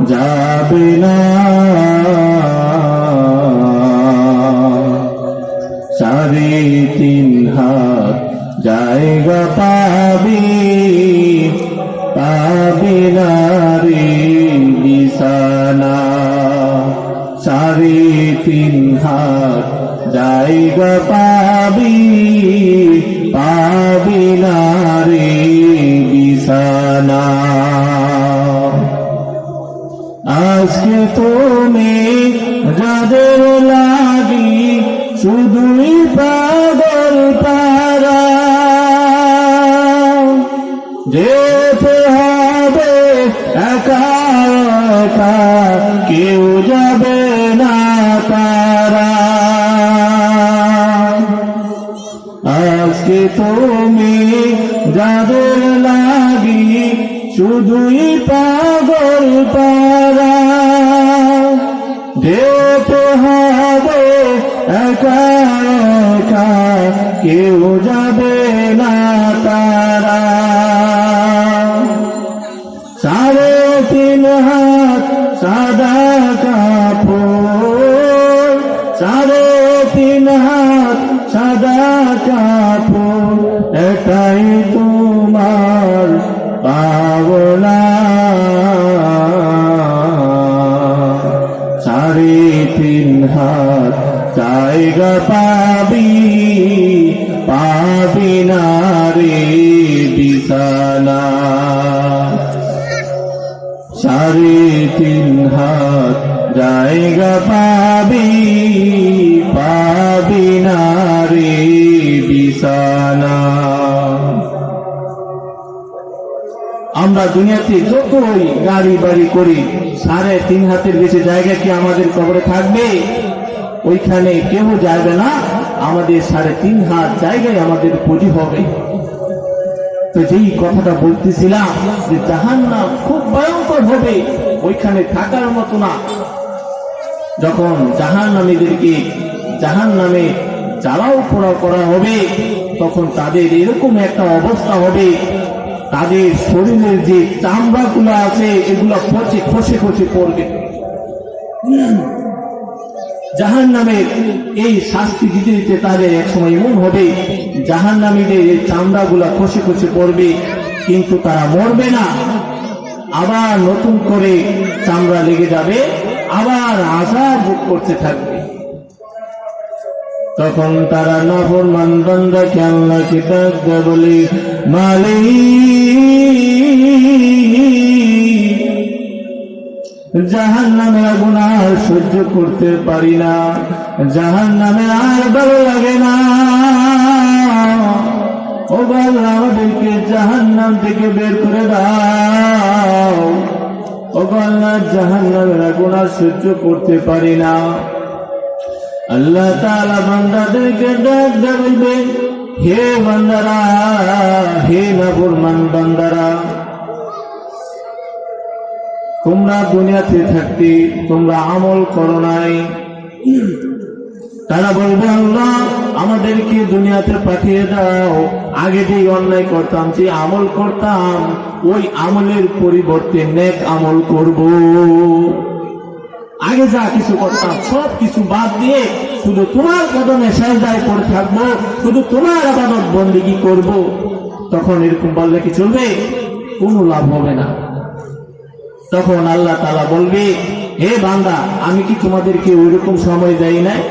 যাবে না, 3.5 হাত জায়গা পাবি, পাবি না রে বিছানা। 3.5 হাত জায়গা পাবি, পাবি না রে বিছানা। আজকে তুমি যাদের লাগি শুধুই পাগল পারা, যেতে হবে একা একা, কেউ যাবে না তারা। আজকে তুমি যাদের লাগি শুধুই পাগল পারা, যেতে হবে একা একা, কেউ যাবে না তারা। 3.5 হাত সাদা কাপড়, 3.5 হাত সাদা কাপড়, এটাই তোমার পাওনা। 3.5 হাত জায়গা পাবি, পাবি না রে বিছানা। 3.5 হাত জায়গা পাবি, পাবি না রে বিছানা। আমরা দুনিয়াতে যতই গাড়ি বাড়ি করি, 3.5 হাতের বেশি জায়গা কি আমাদের কবরে থাকবে? ওইখানে কেউ যাবে না, আমাদের 3.5 হাত জায়গায় আমাদের পুঁজি হবে। তো যেই কথাটা বলতেছিলাম যে জাহান্নাম খুব ভয়ঙ্কর হবে, ওইখানে থাকার মতো না। যখন জাহান্নামীদেরকে জাহান্নামে জ্বালাও পোড়া করা হবে, তখন তাদের এরকম একটা অবস্থা হবে, তাদের শরীরের যে চামড়াগুলো আছে এগুলো পচে খসে খসে পড়বে। জাহান্নামের এই শাস্তি দিতে দিতে তাদের একসময় এমন হবে, জাহান্নামীদের এই চামড়াগুলা খসে খসে পড়বে, কিন্তু তারা মরবে না, আবার নতুন করে চামড়া লেগে যাবে, আবার আযাব ভোগ করতে থাকবে। তখন তারা নাফরমান বান্দাকে আল্লাহকে ডাক দেয়, বলে মালিক, জাহান্নামের আগুন আর সহ্য করতে পারি না, জাহান্নামে আর ভালো লাগে না, ও আল্লাহ আমাদেরকে জাহান্নাম থেকে বের করে দাও, ও আল্লাহ জাহান্নামের আগুন আর সহ্য করতে পারি না। আল্লাহ তাআলা বান্দাদেরকে ডাক দিয়ে বলবে, হে বান্দারা, হে নাফরমান বান্দারা, তোমরা দুনিয়াতে থাকতে তোমরা আমল করো নাই। তারা বলবে, আল্লাহ আমাদেরকে দুনিয়াতে পাঠিয়ে দাও, আগে যে অন্যায় করতাম, যে আমল করতাম, ওই আমলের পরিবর্তে নেক আমল করব। আগে যা কিছু করতাম সব কিছু বাদ দিয়ে শুধু তোমার কদমে সেজদায় পড়ে থাকবো, শুধু তোমার ইবাদত বন্দেগী করব। তখন এরকম বললে কি চলবে? কোনো লাভ হবে না। তখন আল্লাহ তাআলা বলবে, হে বান্দা, আমি কি তোমাদেরকে ওইরকম সময় দেই নাই?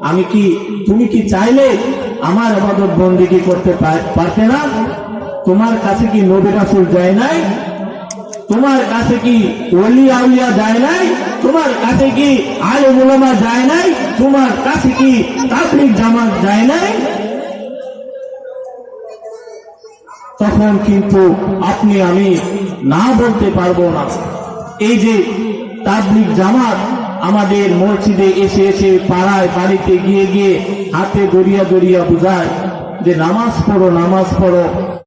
আমি কি, তুমি কি চাইলে আমার ইবাদত বন্দেগী করতে পারতে না? তোমার কাছে কি নবী রাসূল যায় নাই? তোমার কাছে কি ওলি আউলিয়া যায় নাই? তোমার কাছে কি আলেম উলামা যায় নাই? তোমার কাছে কি তাবলীগ জামাত যায় নাই? তখন কিন্তু আপনি আমি না বলতে পারবো না। এই যে তাবলীগ জামাত আমাদের মসজিদে এসে এসে পাড়ায় বাড়িতে গিয়ে গিয়ে হাতে দরিয়া দরিয়া বুঝায় যে নামাজ পড়ো, নামাজ পড়ো,